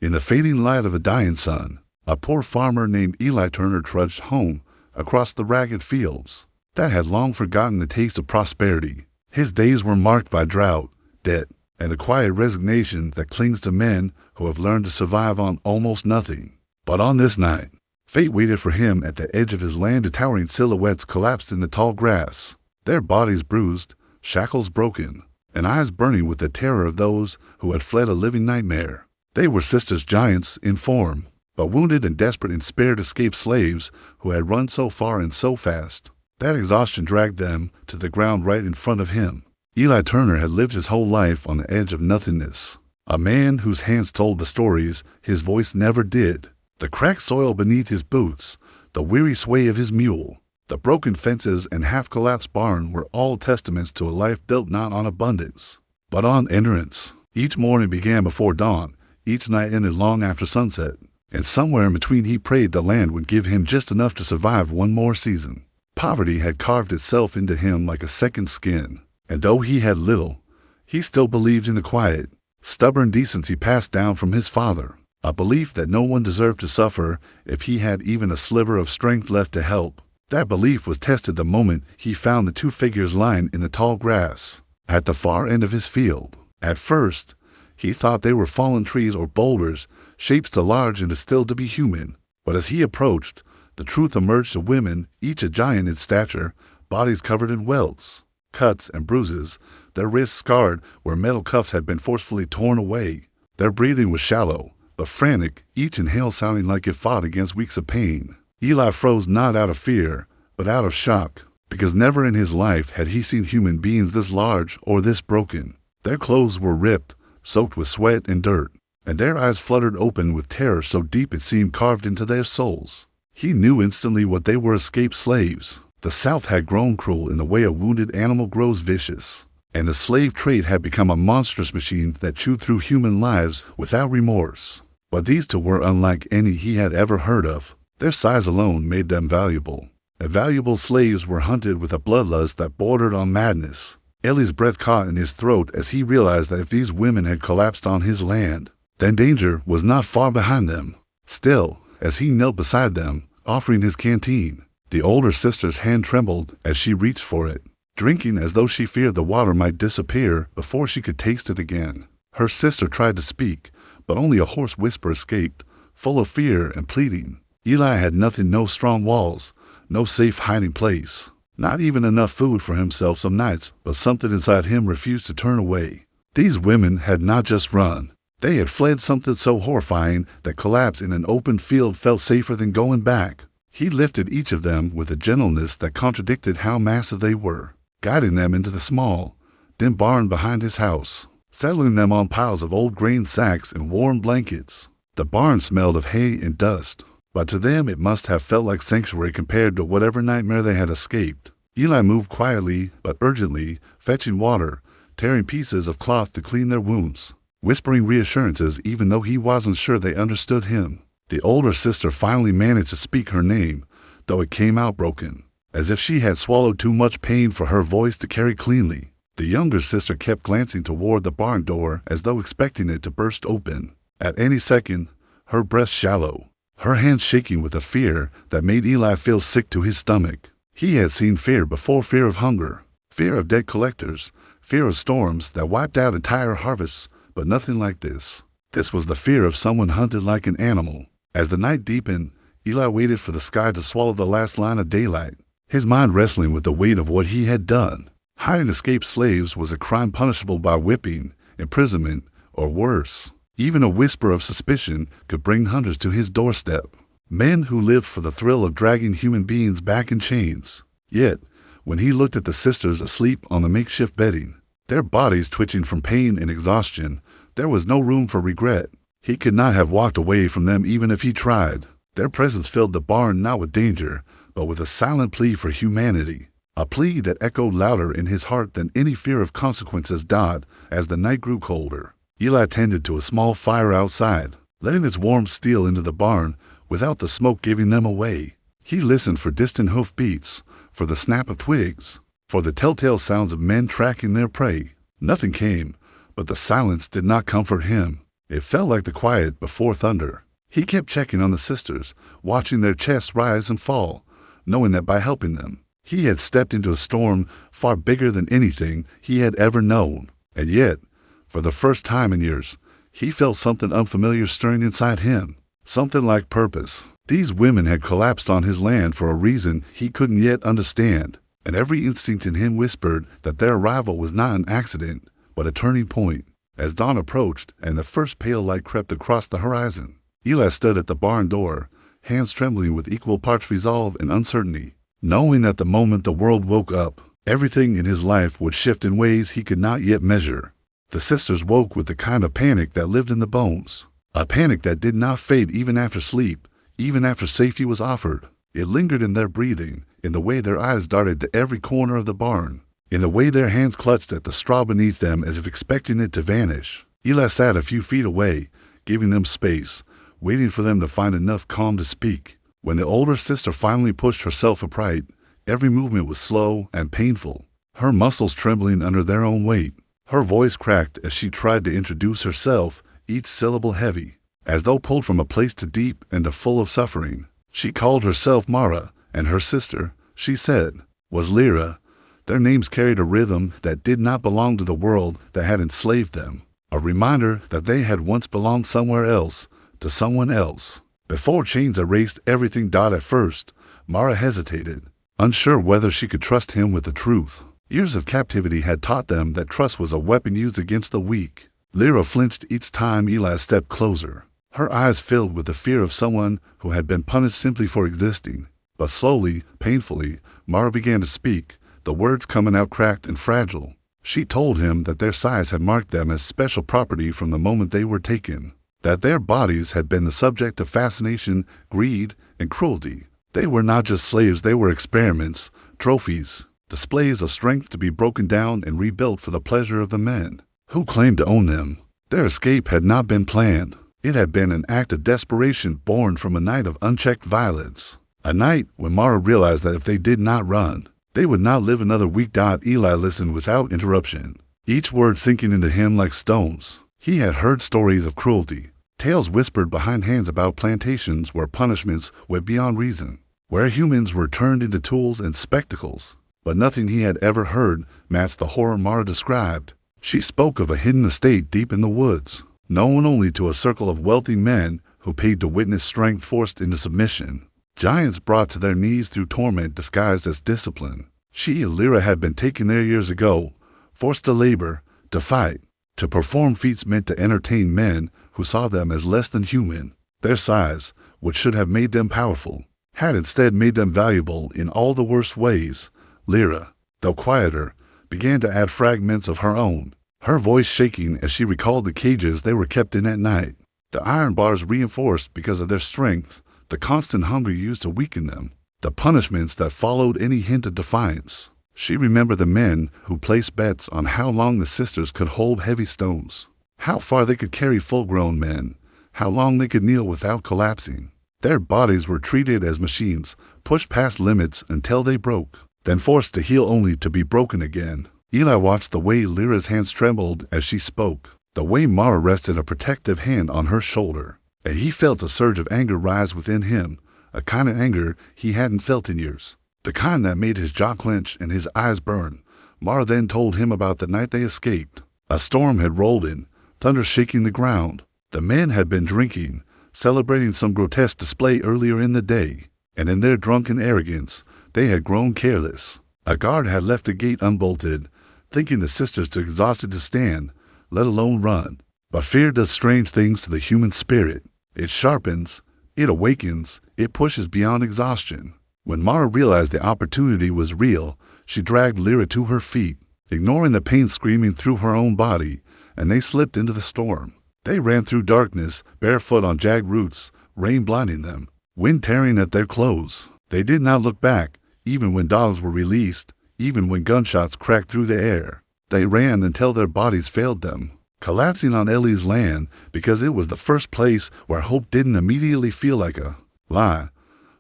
In the fading light of a dying sun, a poor farmer named Eli Turner trudged home across the ragged fields that had long forgotten the taste of prosperity. His days were marked by drought, debt, and the quiet resignation that clings to men who have learned to survive on almost nothing. But on this night, fate waited for him at the edge of his land. The towering silhouettes collapsed in the tall grass, their bodies bruised, shackles broken, and eyes burning with the terror of those who had fled a living nightmare. They were sisters giants in form, but wounded and desperate in spirit, escaped slaves who had run so far and so fast that exhaustion dragged them to the ground right in front of him. Eli Turner had lived his whole life on the edge of nothingness, a man whose hands told the stories his voice never did. The cracked soil beneath his boots, the weary sway of his mule, the broken fences and half-collapsed barn were all testaments to a life built not on abundance, but on endurance. Each morning began before dawn, each night ended long after sunset, and somewhere in between he prayed the land would give him just enough to survive one more season. Poverty had carved itself into him like a second skin, and though he had little, he still believed in the quiet, stubborn decency passed down from his father, a belief that no one deserved to suffer if he had even a sliver of strength left to help. That belief was tested the moment he found the two figures lying in the tall grass at the far end of his field. At first, he thought they were fallen trees or boulders, shapes too large and still to be human. But as he approached, the truth emerged to women, each a giant in stature, bodies covered in welts, cuts, and bruises, their wrists scarred where metal cuffs had been forcefully torn away. Their breathing was shallow, but frantic, each inhale sounding like it fought against weeks of pain. Eli froze not out of fear, but out of shock, because never in his life had he seen human beings this large or this broken. Their clothes were ripped, soaked with sweat and dirt, and their eyes fluttered open with terror so deep it seemed carved into their souls. He knew instantly what they were: escaped slaves. The South had grown cruel in the way a wounded animal grows vicious, and the slave trade had become a monstrous machine that chewed through human lives without remorse. But these two were unlike any he had ever heard of. Their size alone made them valuable. And valuable slaves were hunted with a bloodlust that bordered on madness. Eli's breath caught in his throat as he realized that if these women had collapsed on his land, then danger was not far behind them. Still, as he knelt beside them, offering his canteen, the older sister's hand trembled as she reached for it, drinking as though she feared the water might disappear before she could taste it again. Her sister tried to speak, but only a hoarse whisper escaped, full of fear and pleading. Eli had nothing, no strong walls, no safe hiding place, not even enough food for himself some nights, but something inside him refused to turn away. These women had not just run. They had fled something so horrifying that collapse in an open field felt safer than going back. He lifted each of them with a gentleness that contradicted how massive they were, guiding them into the small, dim barn behind his house, settling them on piles of old grain sacks and warm blankets. The barn smelled of hay and dust, but to them it must have felt like sanctuary compared to whatever nightmare they had escaped. Eli moved quietly but urgently, fetching water, tearing pieces of cloth to clean their wounds, whispering reassurances even though he wasn't sure they understood him. The older sister finally managed to speak her name, though it came out broken, as if she had swallowed too much pain for her voice to carry cleanly. The younger sister kept glancing toward the barn door as though expecting it to burst open at any second, her breath shallow, her hands shaking with a fear that made Eli feel sick to his stomach. He had seen fear before: fear of hunger, fear of debt collectors, fear of storms that wiped out entire harvests, but nothing like this. This was the fear of someone hunted like an animal. As the night deepened, Eli waited for the sky to swallow the last line of daylight, his mind wrestling with the weight of what he had done. Hiding escaped slaves was a crime punishable by whipping, imprisonment, or worse. Even a whisper of suspicion could bring hunters to his doorstep, men who lived for the thrill of dragging human beings back in chains. Yet, when he looked at the sisters asleep on the makeshift bedding, their bodies twitching from pain and exhaustion, there was no room for regret. He could not have walked away from them even if he tried. Their presence filled the barn not with danger, but with a silent plea for humanity, a plea that echoed louder in his heart than any fear of consequences. Died as the night grew colder. Eli tended to a small fire outside, letting its warmth steal into the barn without the smoke giving them away. He listened for distant hoof beats, for the snap of twigs, for the telltale sounds of men tracking their prey. Nothing came, but the silence did not comfort him. It felt like the quiet before thunder. He kept checking on the sisters, watching their chests rise and fall, knowing that by helping them, he had stepped into a storm far bigger than anything he had ever known. And yet, for the first time in years, he felt something unfamiliar stirring inside him, something like purpose. These women had collapsed on his land for a reason he couldn't yet understand, and every instinct in him whispered that their arrival was not an accident, but a turning point. As dawn approached and the first pale light crept across the horizon, Eli stood at the barn door, hands trembling with equal parts resolve and uncertainty, knowing that the moment the world woke up, everything in his life would shift in ways he could not yet measure. The sisters woke with the kind of panic that lived in the bones, a panic that did not fade even after sleep, even after safety was offered. It lingered in their breathing, in the way their eyes darted to every corner of the barn, in the way their hands clutched at the straw beneath them as if expecting it to vanish. Eli sat a few feet away, giving them space, waiting for them to find enough calm to speak. When the older sister finally pushed herself upright, every movement was slow and painful, her muscles trembling under their own weight. Her voice cracked as she tried to introduce herself, each syllable heavy, as though pulled from a place too deep and too full of suffering. She called herself Mara, and her sister, she said, was Lyra. Their names carried a rhythm that did not belong to the world that had enslaved them, a reminder that they had once belonged somewhere else, to someone else. Before chains erased everything. At first, Mara hesitated, unsure whether she could trust him with the truth. Years of captivity had taught them that trust was a weapon used against the weak. Lyra flinched each time Eli stepped closer, her eyes filled with the fear of someone who had been punished simply for existing. But slowly, painfully, Mara began to speak, the words coming out cracked and fragile. She told him that their size had marked them as special property from the moment they were taken, that their bodies had been the subject of fascination, greed, and cruelty. They were not just slaves, they were experiments, trophies, displays of strength to be broken down and rebuilt for the pleasure of the men who claimed to own them. Their escape had not been planned. It had been an act of desperation born from a night of unchecked violence. A night when Mara realized that if they did not run, they would not live another week. Eli listened without interruption, each word sinking into him like stones. He had heard stories of cruelty, tales whispered behind hands about plantations where punishments went beyond reason, where humans were turned into tools and spectacles. But nothing he had ever heard matched the horror Mara described. She spoke of a hidden estate deep in the woods, known only to a circle of wealthy men who paid to witness strength forced into submission, giants brought to their knees through torment disguised as discipline. She and Lyra had been taken there years ago, forced to labor, to fight, to perform feats meant to entertain men who saw them as less than human. Their size, which should have made them powerful, had instead made them valuable in all the worst ways. Lyra, though quieter, began to add fragments of her own, her voice shaking as she recalled the cages they were kept in at night, the iron bars reinforced because of their strength, the constant hunger used to weaken them, the punishments that followed any hint of defiance. She remembered the men who placed bets on how long the sisters could hold heavy stones, how far they could carry full-grown men, how long they could kneel without collapsing. Their bodies were treated as machines, pushed past limits until they broke, then forced to heal only to be broken again. Eli watched the way Lyra's hands trembled as she spoke, the way Mara rested a protective hand on her shoulder, and he felt a surge of anger rise within him, a kind of anger he hadn't felt in years, the kind that made his jaw clench and his eyes burn. Mara then told him about the night they escaped. A storm had rolled in, thunder shaking the ground. The men had been drinking, celebrating some grotesque display earlier in the day, and in their drunken arrogance, they had grown careless. A guard had left the gate unbolted, thinking the sisters too exhausted to stand, let alone run. But fear does strange things to the human spirit. It sharpens, it awakens, it pushes beyond exhaustion. When Mara realized the opportunity was real, she dragged Lyra to her feet, ignoring the pain screaming through her own body, and they slipped into the storm. They ran through darkness, barefoot on jagged roots, rain blinding them, wind tearing at their clothes. They did not look back, even when dogs were released, even when gunshots cracked through the air. They ran until their bodies failed them, collapsing on Ellie's land because it was the first place where hope didn't immediately feel like a lie.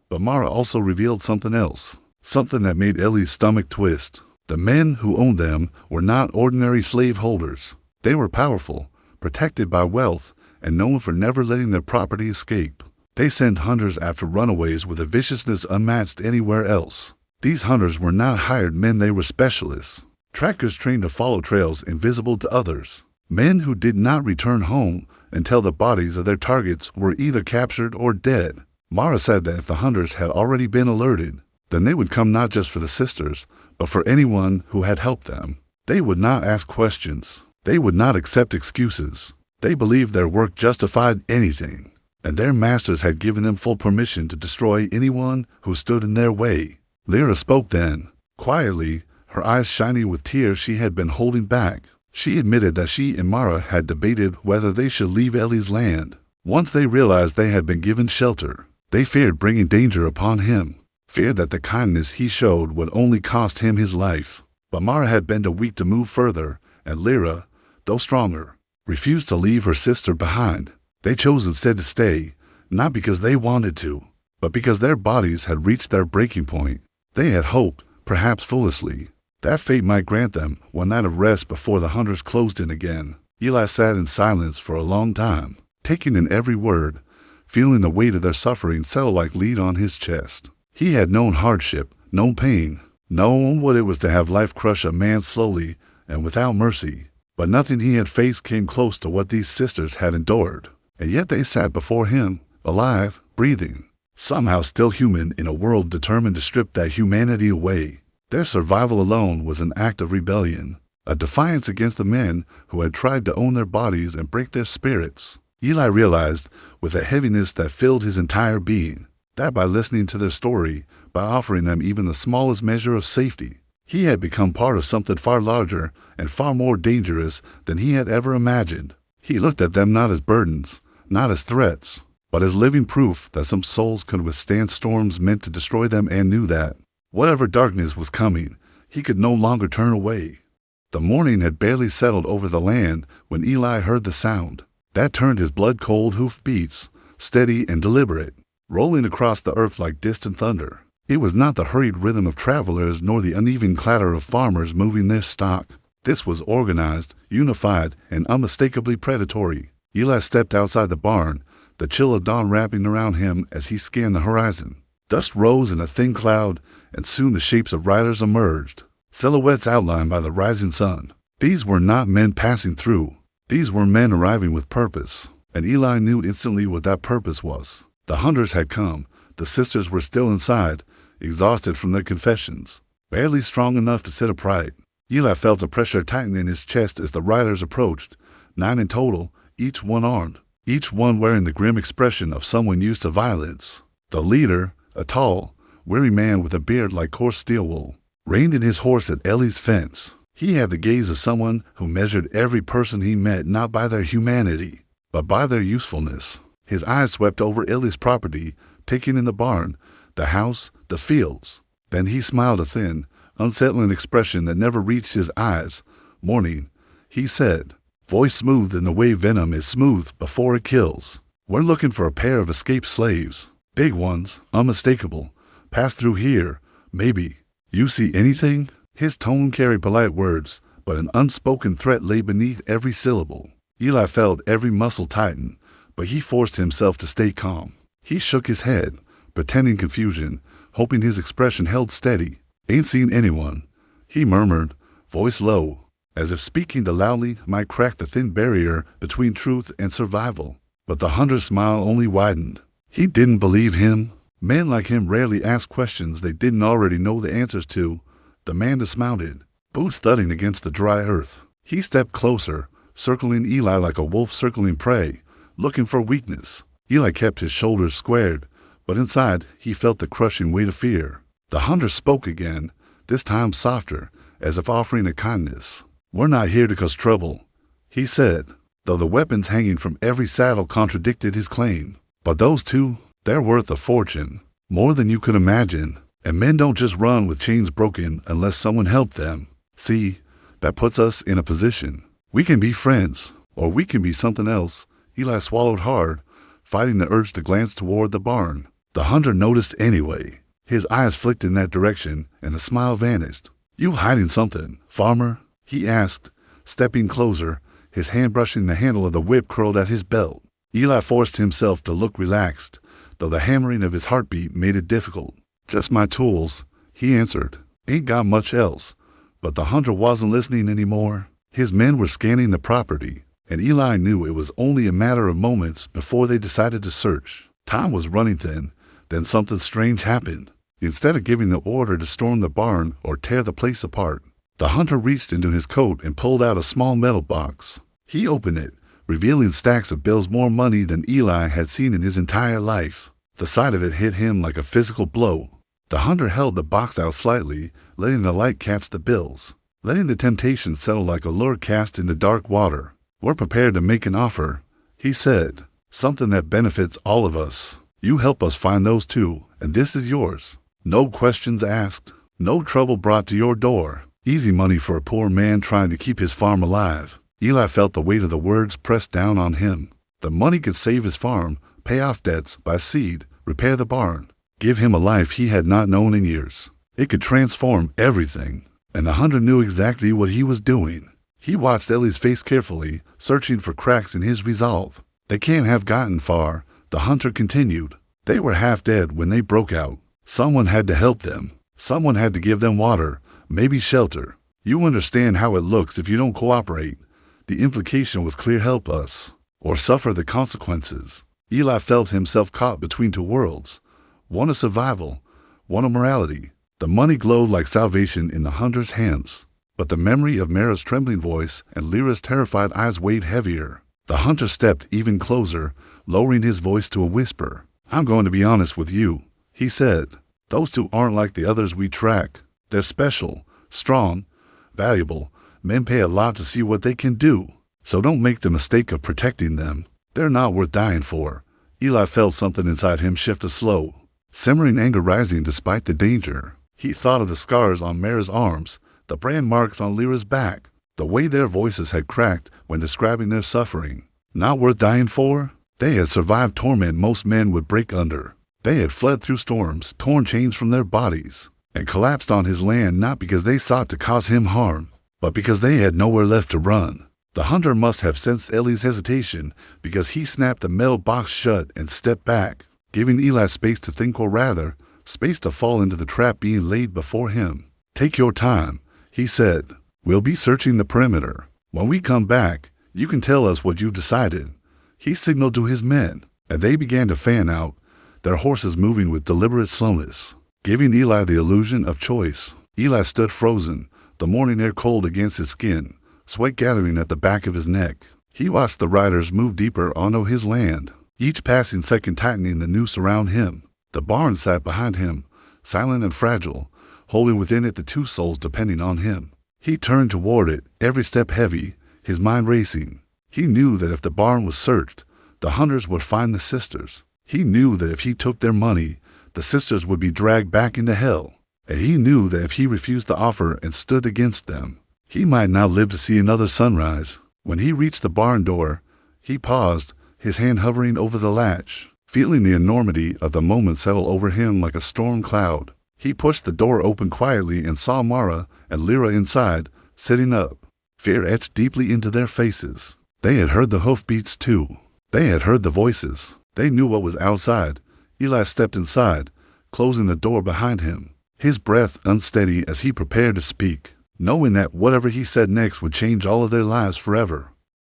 But Mara also revealed something else, something that made Ellie's stomach twist. The men who owned them were not ordinary slave holders. They were powerful, protected by wealth, and known for never letting their property escape. They sent hunters after runaways with a viciousness unmatched anywhere else. These hunters were not hired men, they were specialists. Trackers trained to follow trails invisible to others. Men who did not return home until the bodies of their targets were either captured or dead. Mara said that if the hunters had already been alerted, then they would come not just for the sisters, but for anyone who had helped them. They would not ask questions. They would not accept excuses. They believed their work justified anything, and their masters had given them full permission to destroy anyone who stood in their way. Lyra spoke then, quietly, her eyes shining with tears she had been holding back. She admitted that she and Mara had debated whether they should leave Ellie's land. Once they realized they had been given shelter, they feared bringing danger upon him, feared that the kindness he showed would only cost him his life. But Mara had been too weak to move further, and Lyra, though stronger, refused to leave her sister behind. They chose instead to stay, not because they wanted to, but because their bodies had reached their breaking point. They had hoped, perhaps foolishly, that fate might grant them one night of rest before the hunters closed in again. Eli sat in silence for a long time, taking in every word, feeling the weight of their suffering settle like lead on his chest. He had known hardship, known pain, known what it was to have life crush a man slowly and without mercy, but nothing he had faced came close to what these sisters had endured. And yet they sat before him, alive, breathing, somehow still human in a world determined to strip that humanity away. Their survival alone was an act of rebellion, a defiance against the men who had tried to own their bodies and break their spirits. Eli realized, with a heaviness that filled his entire being, that by listening to their story, by offering them even the smallest measure of safety, he had become part of something far larger and far more dangerous than he had ever imagined. He looked at them not as burdens, not as threats, but as living proof that some souls could withstand storms meant to destroy them, and knew that, whatever darkness was coming, he could no longer turn away. The morning had barely settled over the land when Eli heard the sound. That turned his blood-cold hoof beats, steady and deliberate, rolling across the earth like distant thunder. It was not the hurried rhythm of travelers nor the uneven clatter of farmers moving their stock. This was organized, unified, and unmistakably predatory. Eli stepped outside the barn, the chill of dawn wrapping around him as he scanned the horizon. Dust rose in a thin cloud, and soon the shapes of riders emerged, silhouettes outlined by the rising sun. These were not men passing through. These were men arriving with purpose, and Eli knew instantly what that purpose was. The hunters had come. The sisters were still inside, exhausted from their confessions, barely strong enough to sit upright. Eli felt a pressure tighten in his chest as the riders approached, 9 in total, each one armed, each one wearing the grim expression of someone used to violence. The leader, a tall, weary man with a beard like coarse steel wool, reined in his horse at Ellie's fence. He had the gaze of someone who measured every person he met not by their humanity, but by their usefulness. His eyes swept over Ellie's property, taking in the barn, the house, the fields. Then he smiled, a thin, unsettling expression that never reached his eyes. "Morning," he said, voice smooth in the way venom is smooth before it kills. "We're looking for a pair of escaped slaves. Big ones, unmistakable. Pass through here, maybe. You see anything?" His tone carried polite words, but an unspoken threat lay beneath every syllable. Eli felt every muscle tighten, but he forced himself to stay calm. He shook his head, pretending confusion, hoping his expression held steady. "Ain't seen anyone," he murmured, voice low, as if speaking too loudly might crack the thin barrier between truth and survival. But the hunter's smile only widened. He didn't believe him. Men like him rarely asked questions they didn't already know the answers to. The man dismounted, boots thudding against the dry earth. He stepped closer, circling Eli like a wolf circling prey, looking for weakness. Eli kept his shoulders squared, but inside he felt the crushing weight of fear. The hunter spoke again, this time softer, as if offering a kindness. "We're not here to cause trouble," he said, though the weapons hanging from every saddle contradicted his claim. "But those two, they're worth a fortune, more than you could imagine. And men don't just run with chains broken unless someone helped them. See, that puts us in a position. We can be friends, or we can be something else." Eli swallowed hard, fighting the urge to glance toward the barn. The hunter noticed anyway. His eyes flicked in that direction, and the smile vanished. "You hiding something, farmer?" he asked, stepping closer, his hand brushing the handle of the whip curled at his belt. Eli forced himself to look relaxed, though the hammering of his heartbeat made it difficult. "Just my tools," he answered. "Ain't got much else." But the hunter wasn't listening anymore. His men were scanning the property, and Eli knew it was only a matter of moments before they decided to search. Time was running thin. Then something strange happened. Instead of giving the order to storm the barn or tear the place apart, the hunter reached into his coat and pulled out a small metal box. He opened it, revealing stacks of bills, more money than Eli had seen in his entire life. The sight of it hit him like a physical blow. The hunter held the box out slightly, letting the light catch the bills, letting the temptation settle like a lure cast into dark water. "We're prepared to make an offer," he said. "Something that benefits all of us. You help us find those two, and this is yours. No questions asked, no trouble brought to your door. Easy money for a poor man trying to keep his farm alive." Eli felt the weight of the words pressed down on him. The money could save his farm, pay off debts, buy seed, repair the barn, give him a life he had not known in years. It could transform everything, and the hunter knew exactly what he was doing. He watched Ellie's face carefully, searching for cracks in his resolve. "They can't have gotten far," the hunter continued. "They were half dead when they broke out. Someone had to help them. Someone had to give them water, maybe shelter. You understand how it looks if you don't cooperate." The implication was clear: help us, or suffer the consequences. Eli felt himself caught between two worlds, one of survival, one of morality. The money glowed like salvation in the hunter's hands, but the memory of Mara's trembling voice and Lyra's terrified eyes weighed heavier. The hunter stepped even closer, lowering his voice to a whisper. "I'm going to be honest with you," he said. "Those two aren't like the others we track. They're special, strong, valuable. Men pay a lot to see what they can do, so don't make the mistake of protecting them. They're not worth dying for." Eli felt something inside him shift a slow, simmering anger rising despite the danger. He thought of the scars on Mara's arms, the brand marks on Lyra's back, the way their voices had cracked when describing their suffering. Not worth dying for? They had survived torment most men would break under. They had fled through storms, torn chains from their bodies, and collapsed on his land not because they sought to cause him harm, but because they had nowhere left to run. The hunter must have sensed Ellie's hesitation because he snapped the metal box shut and stepped back, giving Eli space to think, or rather, space to fall into the trap being laid before him. "Take your time," he said. "We'll be searching the perimeter. When we come back, you can tell us what you've decided." He signaled to his men, and they began to fan out, their horses moving with deliberate slowness, giving Eli the illusion of choice. Eli stood frozen, the morning air cold against his skin, sweat gathering at the back of his neck. He watched the riders move deeper onto his land, each passing second tightening the noose around him. The barn sat behind him, silent and fragile, holding within it the two souls depending on him. He turned toward it, every step heavy, his mind racing. He knew that if the barn was searched, the hunters would find the sisters. He knew that if he took their money, the sisters would be dragged back into hell. And he knew that if he refused the offer and stood against them, he might not live to see another sunrise. When he reached the barn door, he paused, his hand hovering over the latch, feeling the enormity of the moment settle over him like a storm cloud. He pushed the door open quietly and saw Mara and Lyra inside, sitting up, fear etched deeply into their faces. They had heard the hoofbeats too. They had heard the voices. They knew what was outside. Eli stepped inside, closing the door behind him, his breath unsteady as he prepared to speak, knowing that whatever he said next would change all of their lives forever.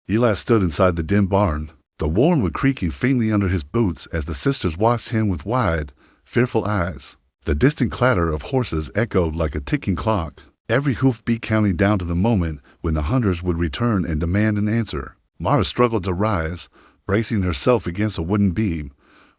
Eli stood inside the dim barn, the worn wood creaking faintly under his boots as the sisters watched him with wide, fearful eyes. The distant clatter of horses echoed like a ticking clock, every hoofbeat counting down to the moment when the hunters would return and demand an answer. Mara struggled to rise, bracing herself against a wooden beam,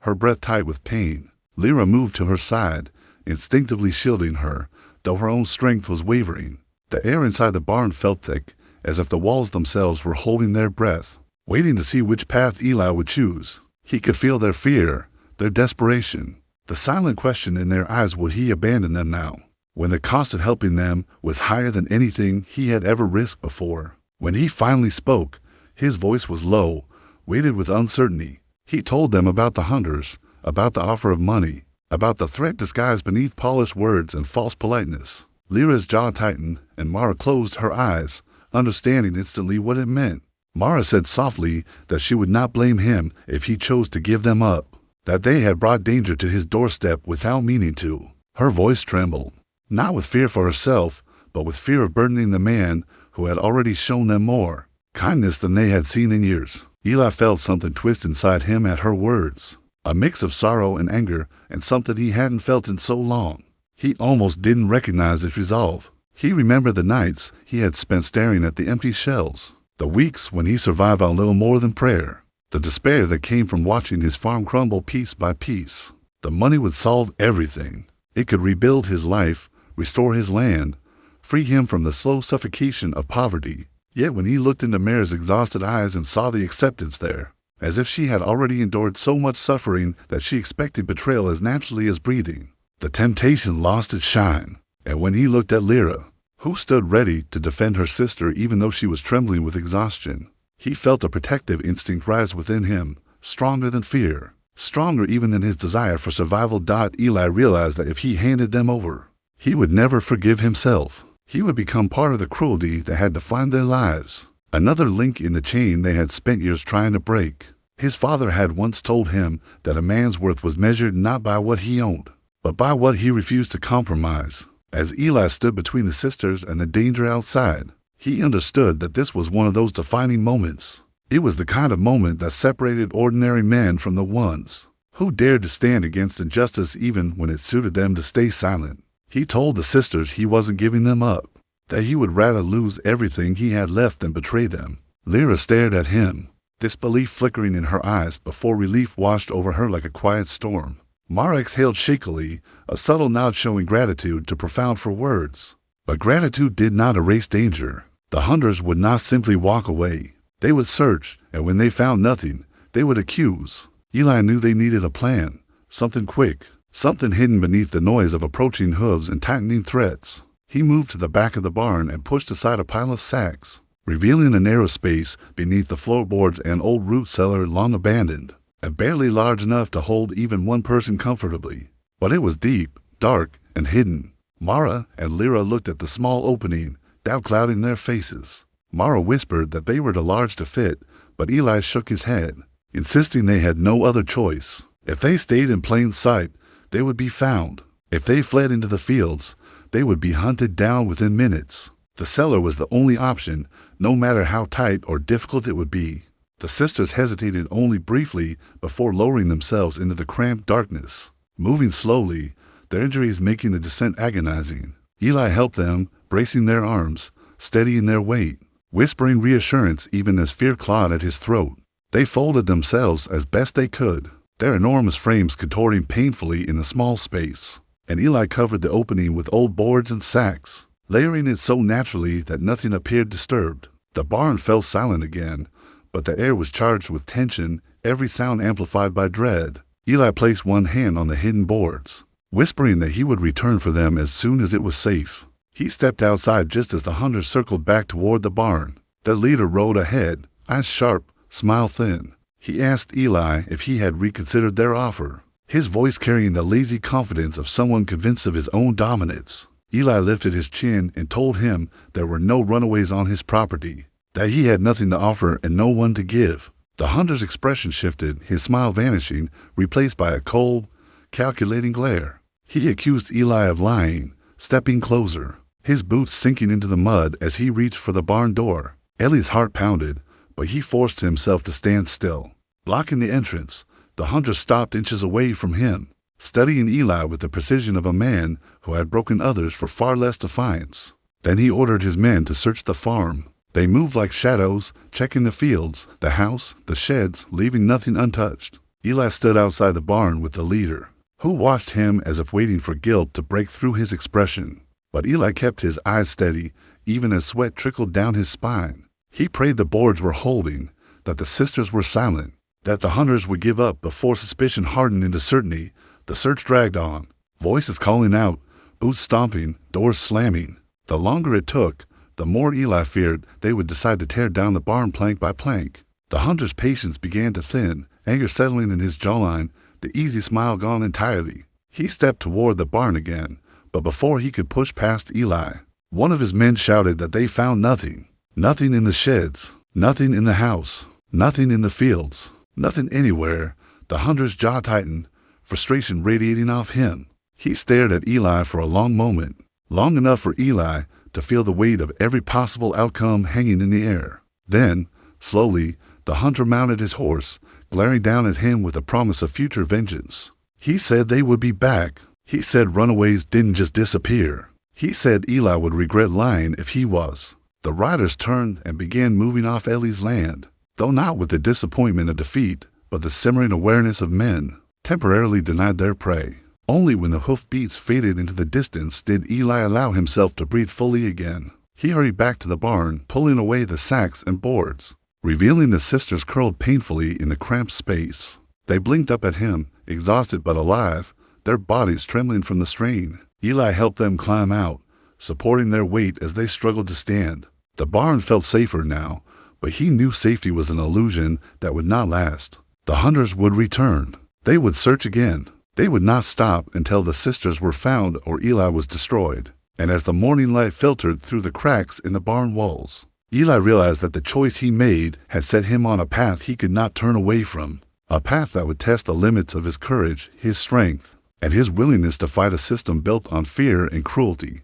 her breath tight with pain. Lyra moved to her side, instinctively shielding her, though her own strength was wavering. The air inside the barn felt thick, as if the walls themselves were holding their breath, waiting to see which path Eli would choose. He could feel their fear, their desperation, the silent question in their eyes: would he abandon them now, when the cost of helping them was higher than anything he had ever risked before? When he finally spoke, his voice was low, weighted with uncertainty. He told them about the hunters, about the offer of money, about the threat disguised beneath polished words and false politeness. Lyra's jaw tightened, and Mara closed her eyes, understanding instantly what it meant. Mara said softly that she would not blame him if he chose to give them up, that they had brought danger to his doorstep without meaning to. Her voice trembled, not with fear for herself, but with fear of burdening the man who had already shown them more kindness than they had seen in years. Eli felt something twist inside him at her words, a mix of sorrow and anger and something he hadn't felt in so long. He almost didn't recognize its resolve. He remembered the nights he had spent staring at the empty shelves, the weeks when he survived on little more than prayer, the despair that came from watching his farm crumble piece by piece. The money would solve everything. It could rebuild his life, restore his land, free him from the slow suffocation of poverty. Yet when he looked into Mare's exhausted eyes and saw the acceptance there, as if she had already endured so much suffering that she expected betrayal as naturally as breathing, the temptation lost its shine. And when he looked at Lyra, who stood ready to defend her sister even though she was trembling with exhaustion, he felt a protective instinct rise within him, stronger than fear, stronger even than his desire for survival. Eli realized that if he handed them over, he would never forgive himself. He would become part of the cruelty that had defined their lives, another link in the chain they had spent years trying to break. His father had once told him that a man's worth was measured not by what he owned, but by what he refused to compromise. As Eli stood between the sisters and the danger outside, he understood that this was one of those defining moments. It was the kind of moment that separated ordinary men from the ones who dared to stand against injustice even when it suited them to stay silent. He told the sisters he wasn't giving them up, that he would rather lose everything he had left than betray them. Lyra stared at him, disbelief flickering in her eyes before relief washed over her like a quiet storm. Mara exhaled shakily, a subtle nod showing gratitude too profound for words. But gratitude did not erase danger. The hunters would not simply walk away. They would search, and when they found nothing, they would accuse. Eli knew they needed a plan, something quick, something hidden beneath the noise of approaching hooves and tightening threads. He moved to the back of the barn and pushed aside a pile of sacks, revealing a narrow space beneath the floorboards and old root cellar long abandoned, and barely large enough to hold even one person comfortably. But it was deep, dark, and hidden. Mara and Lyra looked at the small opening, doubt clouding their faces. Mara whispered that they were too large to fit, but Eli shook his head, insisting they had no other choice. If they stayed in plain sight, they would be found. If they fled into the fields, they would be hunted down within minutes. The cellar was the only option, no matter how tight or difficult it would be. The sisters hesitated only briefly before lowering themselves into the cramped darkness, moving slowly, their injuries making the descent agonizing. Eli helped them, bracing their arms, steadying their weight, whispering reassurance even as fear clawed at his throat. They folded themselves as best they could, their enormous frames contorting painfully in the small space, and Eli covered the opening with old boards and sacks, layering it so naturally that nothing appeared disturbed. The barn fell silent again, but the air was charged with tension, every sound amplified by dread. Eli placed one hand on the hidden boards, whispering that he would return for them as soon as it was safe. He stepped outside just as the hunters circled back toward the barn. Their leader rode ahead, eyes sharp, smile thin. He asked Eli if he had reconsidered their offer, his voice carrying the lazy confidence of someone convinced of his own dominance. Eli lifted his chin and told him there were no runaways on his property, that he had nothing to offer and no one to give. The hunter's expression shifted, his smile vanishing, replaced by a cold, calculating glare. He accused Eli of lying, stepping closer, his boots sinking into the mud as he reached for the barn door. Ellie's heart pounded, but he forced himself to stand still. Blocking the entrance, the hunter stopped inches away from him, studying Eli with the precision of a man who had broken others for far less defiance. Then he ordered his men to search the farm. They moved like shadows, checking the fields, the house, the sheds, leaving nothing untouched. Eli stood outside the barn with the leader, who watched him as if waiting for guilt to break through his expression. But Eli kept his eyes steady, even as sweat trickled down his spine. He prayed the boards were holding, that the sisters were silent, that the hunters would give up before suspicion hardened into certainty. The search dragged on, voices calling out, boots stomping, doors slamming. The longer it took, the more Eli feared they would decide to tear down the barn plank by plank. The hunter's patience began to thin, anger settling in his jawline, the easy smile gone entirely. He stepped toward the barn again, but before he could push past Eli, one of his men shouted that they found nothing. Nothing in the sheds, Nothing in the house, nothing in the fields, nothing anywhere. The hunter's jaw tightened, frustration radiating off him. He stared at Eli for a long moment, long enough for Eli to feel the weight of every possible outcome hanging in the air. Then, slowly, the hunter mounted his horse, glaring down at him with a promise of future vengeance. He said they would be back. He said runaways didn't just disappear. He said Eli would regret lying if he was. The riders turned and began moving off Ellie's land, though not with the disappointment of defeat, but the simmering awareness of men temporarily denied their prey. Only when the hoofbeats faded into the distance did Eli allow himself to breathe fully again. He hurried back to the barn, pulling away the sacks and boards, revealing the sisters curled painfully in the cramped space. They blinked up at him, exhausted but alive, their bodies trembling from the strain. Eli helped them climb out, supporting their weight as they struggled to stand. The barn felt safer now, but he knew safety was an illusion that would not last. The hunters would return. They would search again. They would not stop until the sisters were found or Eli was destroyed. And as the morning light filtered through the cracks in the barn walls, Eli realized that the choice he made had set him on a path he could not turn away from. A path that would test the limits of his courage, his strength, and his willingness to fight a system built on fear and cruelty.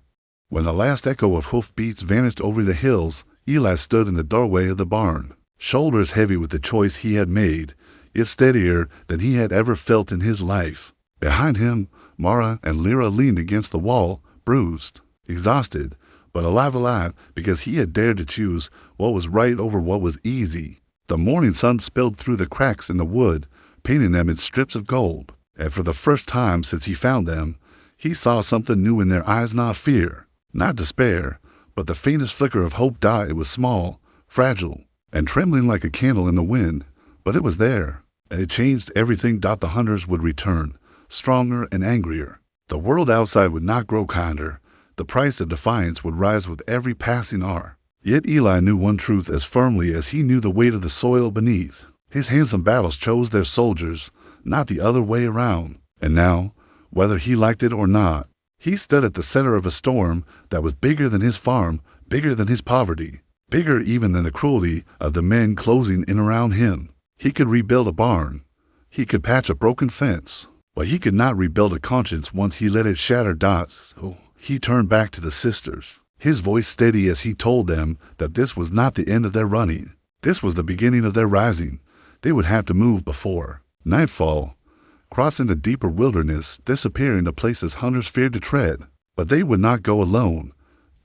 When the last echo of hoofbeats vanished over the hills, Eli stood in the doorway of the barn, shoulders heavy with the choice he had made, yet steadier than he had ever felt in his life. Behind him, Mara and Lyra leaned against the wall, bruised, exhausted, but alive because he had dared to choose what was right over what was easy. The morning sun spilled through the cracks in the wood, painting them in strips of gold. And for the first time since he found them, he saw something new in their eyes, not fear, not despair, but the faintest flicker of hope. It was small, fragile, and trembling like a candle in the wind, but it was there, and it changed everything. The hunters would return, stronger and angrier. The world outside would not grow kinder. The price of defiance would rise with every passing hour. Yet Eli knew one truth as firmly as he knew the weight of the soil beneath. His handsome battles chose their soldiers, not the other way around. And now, whether he liked it or not, he stood at the center of a storm that was bigger than his farm, bigger than his poverty, bigger even than the cruelty of the men closing in around him. He could rebuild a barn. He could patch a broken fence. But he could not rebuild a conscience once he let it shatter. So he turned back to the sisters, his voice steady as he told them that this was not the end of their running. This was the beginning of their rising. They would have to move before nightfall, crossing the deeper wilderness, disappearing to places hunters feared to tread. But they would not go alone.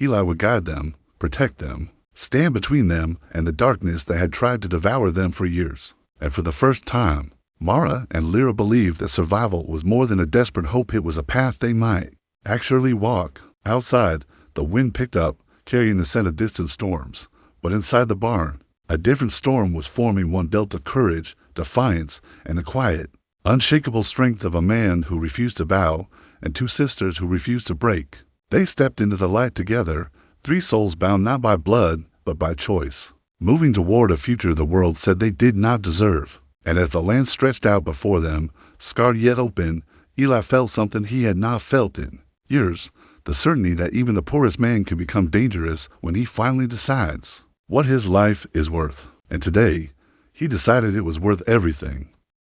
Eli would guide them, protect them, stand between them and the darkness that had tried to devour them for years. And for the first time, Mara and Lyra believed that survival was more than a desperate hope. It was a path they might actually walk. Outside, the wind picked up, carrying the scent of distant storms. But inside the barn, a different storm was forming, one built of courage, defiance, and the quiet, unshakable strength of a man who refused to bow and two sisters who refused to break. They stepped into the light together, three souls bound not by blood, but by choice, moving toward a future the world said they did not deserve. And as the land stretched out before them, scarred yet open, Eli felt something he had not felt in years, the certainty that even the poorest man can become dangerous when he finally decides what his life is worth. And today, he decided it was worth everything.